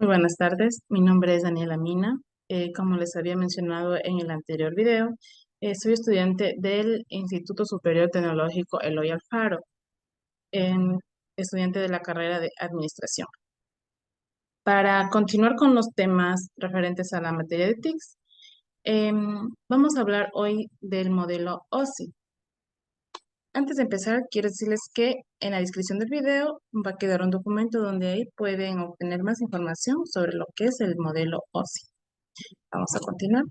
Muy buenas tardes, mi nombre es Daniela Mina. Como les había mencionado en el anterior video, soy estudiante del Instituto Superior Tecnológico Eloy Alfaro, em, estudiante de la carrera de Administración. Para continuar con los temas referentes a la materia de TICS, vamos a hablar hoy del modelo OSI. Antes de empezar, quiero decirles que en la descripción del video va a quedar un documento donde ahí pueden obtener más información sobre lo que es el modelo OSI. Vamos a continuar.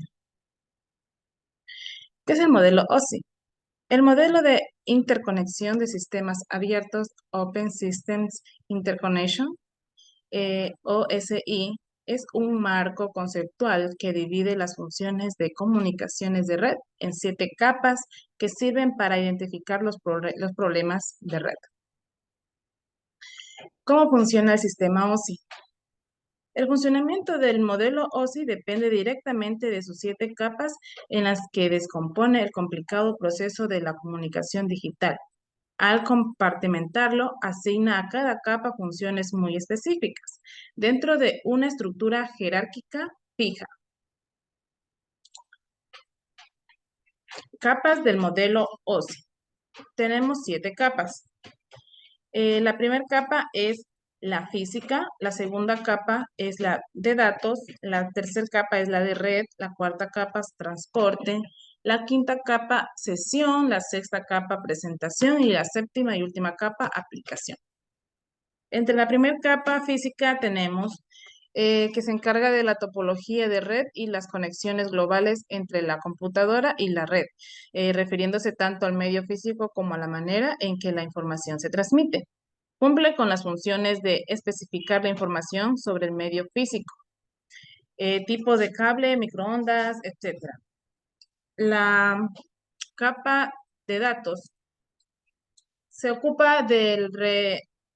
¿Qué es el modelo OSI? El modelo de interconexión de sistemas abiertos, Open Systems Interconnection, OSI, es un marco conceptual que divide las funciones de comunicaciones de red en 7 capas que sirven para identificar los problemas de red. ¿Cómo funciona el sistema OSI? El funcionamiento del modelo OSI depende directamente de sus 7 capas en las que descompone el complicado proceso de la comunicación digital. Al compartimentarlo, asigna a cada capa funciones muy específicas dentro de una estructura jerárquica fija. Capas del modelo OSI. Tenemos 7 capas. La primera capa es la física, la segunda capa es la de datos, la tercera capa es la de red, la cuarta capa es transporte, la quinta capa sesión, la sexta capa presentación y la séptima y última capa aplicación. Entre la primera capa física tenemos que se encarga de la topología de red y las conexiones globales entre la computadora y la red, refiriéndose tanto al medio físico como a la manera en que la información se transmite. Cumple con las funciones de especificar la información sobre el medio físico, tipo de cable, microondas, etc. La capa de datos se ocupa del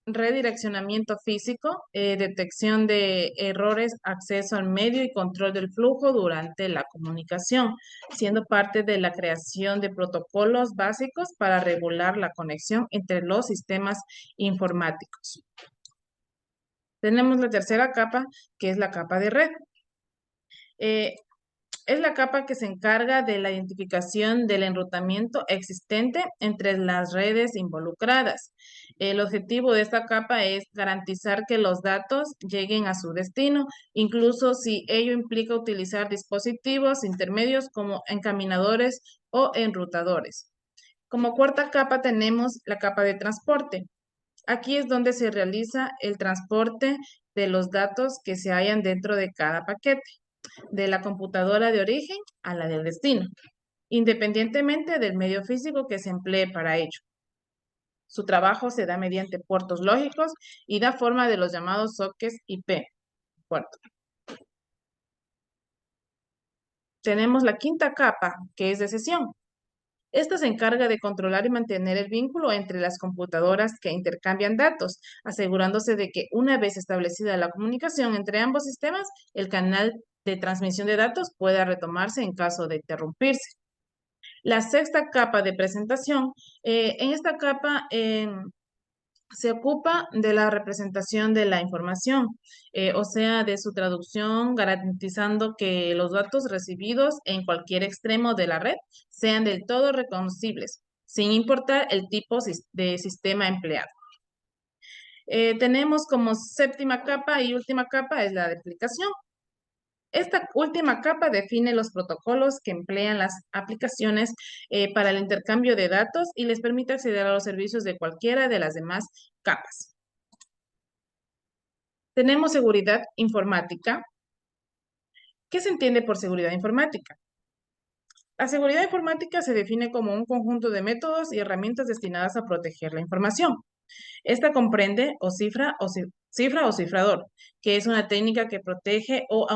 redireccionamiento físico, detección de errores, acceso al medio y control del flujo durante la comunicación, siendo parte de la creación de protocolos básicos para regular la conexión entre los sistemas informáticos. Tenemos la tercera capa, que es la capa de red. Eh, es la capa que se encarga de la identificación del enrutamiento existente entre las redes involucradas. El objetivo de esta capa es garantizar que los datos lleguen a su destino, incluso si ello implica utilizar dispositivos intermedios como encaminadores o enrutadores. Como cuarta capa tenemos la capa de transporte. Aquí es donde se realiza el transporte de los datos que se hallan dentro de cada paquete, de la computadora de origen a la del destino, independientemente del medio físico que se emplee para ello. Su trabajo se da mediante puertos lógicos y da forma de los llamados sockets IP, puerto. Tenemos la quinta capa, que es de sesión. Esta se encarga de controlar y mantener el vínculo entre las computadoras que intercambian datos, asegurándose de que una vez establecida la comunicación entre ambos sistemas, el canal de transmisión de datos pueda retomarse en caso de interrumpirse. La sexta capa de presentación, en esta capa se ocupa de la representación de la información, o sea, de su traducción, garantizando que los datos recibidos en cualquier extremo de la red sean del todo reconocibles, sin importar el tipo de sistema empleado. Tenemos como séptima capa y última capa es la de aplicación. Esta última capa define los protocolos que emplean las aplicaciones para el intercambio de datos y les permite acceder a los servicios de cualquiera de las demás capas. Tenemos seguridad informática. ¿Qué se entiende por seguridad informática? La seguridad informática se define como un conjunto de métodos y herramientas destinadas a proteger la información. Esta comprende cifra o cifrador, que es una técnica que protege o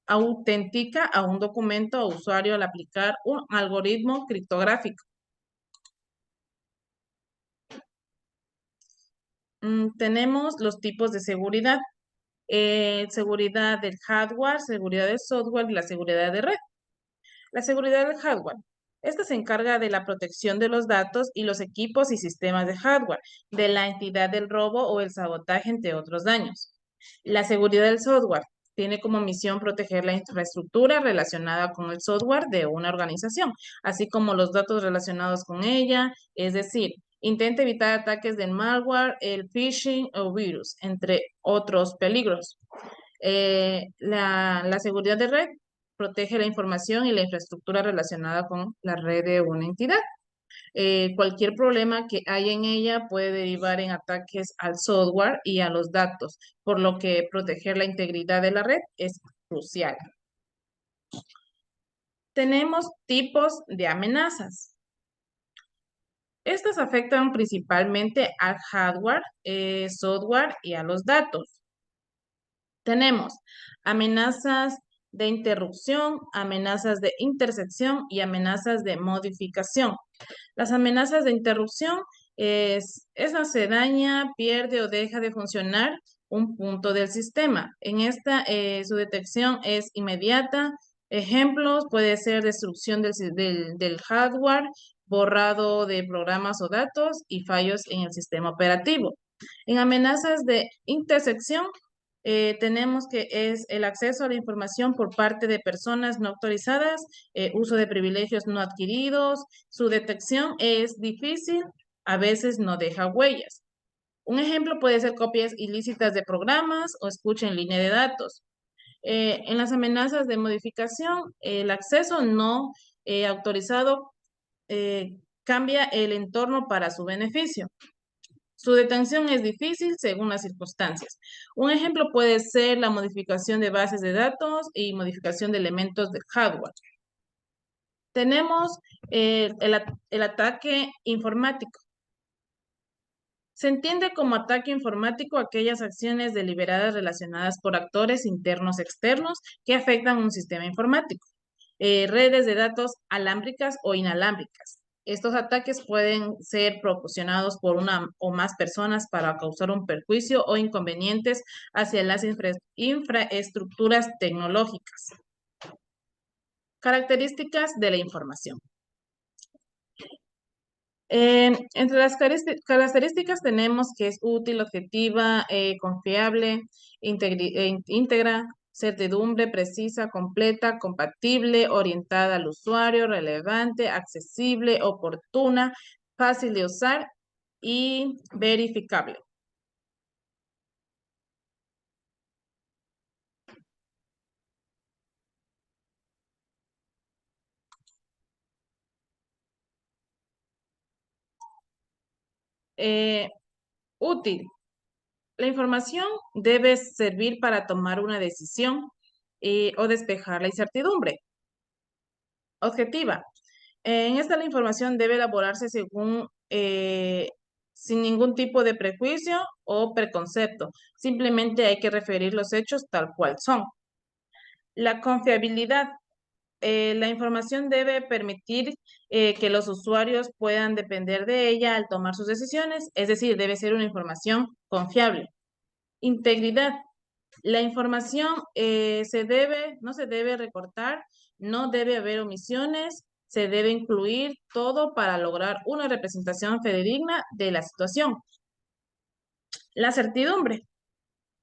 autentica a un documento o usuario al aplicar un algoritmo criptográfico. Tenemos los tipos de seguridad. Seguridad del hardware, seguridad del software y la seguridad de red. La seguridad del hardware. Esta se encarga de la protección de los datos y los equipos y sistemas de hardware, de la entidad del robo o el sabotaje, entre otros daños. La seguridad del software tiene como misión proteger la infraestructura relacionada con el software de una organización, así como los datos relacionados con ella, es decir, intenta evitar ataques del malware, el phishing o virus, entre otros peligros. La seguridad de red protege la información y la infraestructura relacionada con la red de una entidad. Cualquier problema que haya en ella puede derivar en ataques al software y a los datos, por lo que proteger la integridad de la red es crucial. Tenemos tipos de amenazas. Estas afectan principalmente al hardware, software y a los datos. Tenemos amenazas de interrupción, amenazas de intersección y amenazas de modificación. Las amenazas de interrupción esa se daña, pierde o deja de funcionar un punto del sistema. En esta, su detección es inmediata. Ejemplos puede ser destrucción del hardware, borrado de programas o datos y fallos en el sistema operativo. En amenazas de intersección, tenemos que es el acceso a la información por parte de personas no autorizadas, uso de privilegios no adquiridos, su detección es difícil, a veces no deja huellas. Un ejemplo puede ser copias ilícitas de programas o escucha en línea de datos. En las amenazas de modificación, el acceso no autorizado cambia el entorno para su beneficio. Su detención es difícil según las circunstancias. Un ejemplo puede ser la modificación de bases de datos y modificación de elementos del hardware. Tenemos el ataque informático. Se entiende como ataque informático aquellas acciones deliberadas relacionadas por actores internos externos que afectan un sistema informático, redes de datos alámbricas o inalámbricas. Estos ataques pueden ser proporcionados por una o más personas para causar un perjuicio o inconvenientes hacia las infraestructuras tecnológicas. Características de la información. Entre las características tenemos que es útil, objetiva, confiable, íntegra, certidumbre, precisa, completa, compatible, orientada al usuario, relevante, accesible, oportuna, fácil de usar y verificable. Eh, Útil. La información debe servir para tomar una decisión o despejar la incertidumbre. Objetiva. En esta la información debe elaborarse sin ningún tipo de prejuicio o preconcepto. Simplemente hay que referir los hechos tal cual son. La confiabilidad. La información debe permitir que los usuarios puedan depender de ella al tomar sus decisiones, es decir, debe ser una información confiable. Integridad. La información no se debe recortar, no debe haber omisiones, se debe incluir todo para lograr una representación fidedigna de la situación. La certidumbre.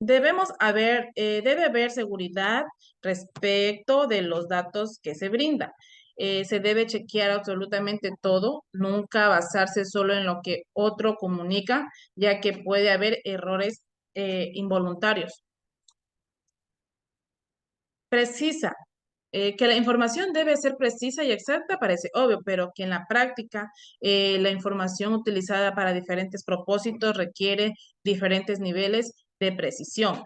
Debe haber seguridad respecto de los datos que se brinda. Se debe chequear absolutamente todo, nunca basarse solo en lo que otro comunica, ya que puede haber errores involuntarios. Precisa. Que la información debe ser precisa y exacta parece obvio, pero que en la práctica la información utilizada para diferentes propósitos requiere diferentes niveles de precisión.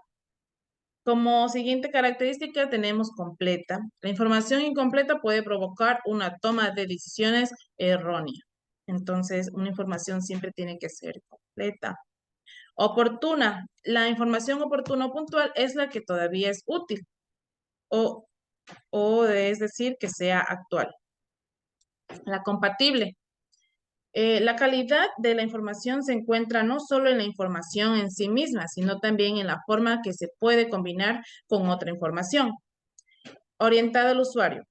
Como siguiente característica tenemos completa. La información incompleta puede provocar una toma de decisiones errónea. Entonces, una información siempre tiene que ser completa. Oportuna. La información oportuna o puntual es la que todavía es útil o es decir, que sea actual. La compatible. La calidad de la información se encuentra no solo en la información en sí misma, sino también en la forma que se puede combinar con otra información. Orientada al usuario.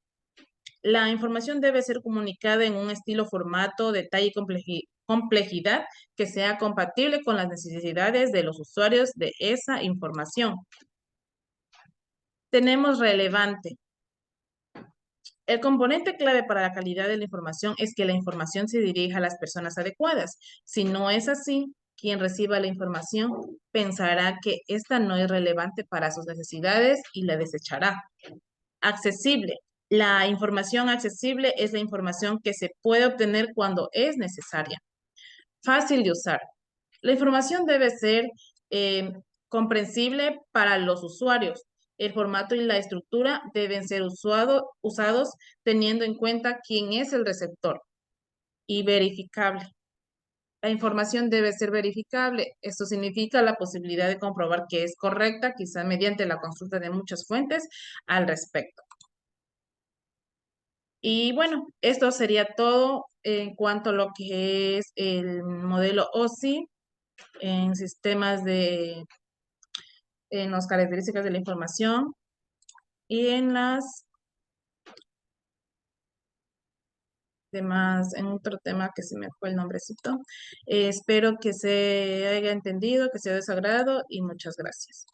La información debe ser comunicada en un estilo, formato, detalle y complejidad que sea compatible con las necesidades de los usuarios de esa información. Tenemos relevante. El componente clave para la calidad de la información es que la información se dirija a las personas adecuadas. Si no es así, quien reciba la información pensará que esta no es relevante para sus necesidades y la desechará. Accesible. La información accesible es la información que se puede obtener cuando es necesaria. Fácil de usar. La información debe ser eh, comprensible para los usuarios. El formato y la estructura deben ser usados teniendo en cuenta quién es el receptor. Y verificable. La información debe ser verificable. Esto significa la posibilidad de comprobar que es correcta, quizá mediante la consulta de muchas fuentes al respecto. Y bueno, esto sería todo en cuanto a lo que es el modelo OSI en sistemas en las características de la información y en las demás, en otro tema que se me fue el nombrecito. Espero que se haya entendido, que sea de su agrado y muchas gracias.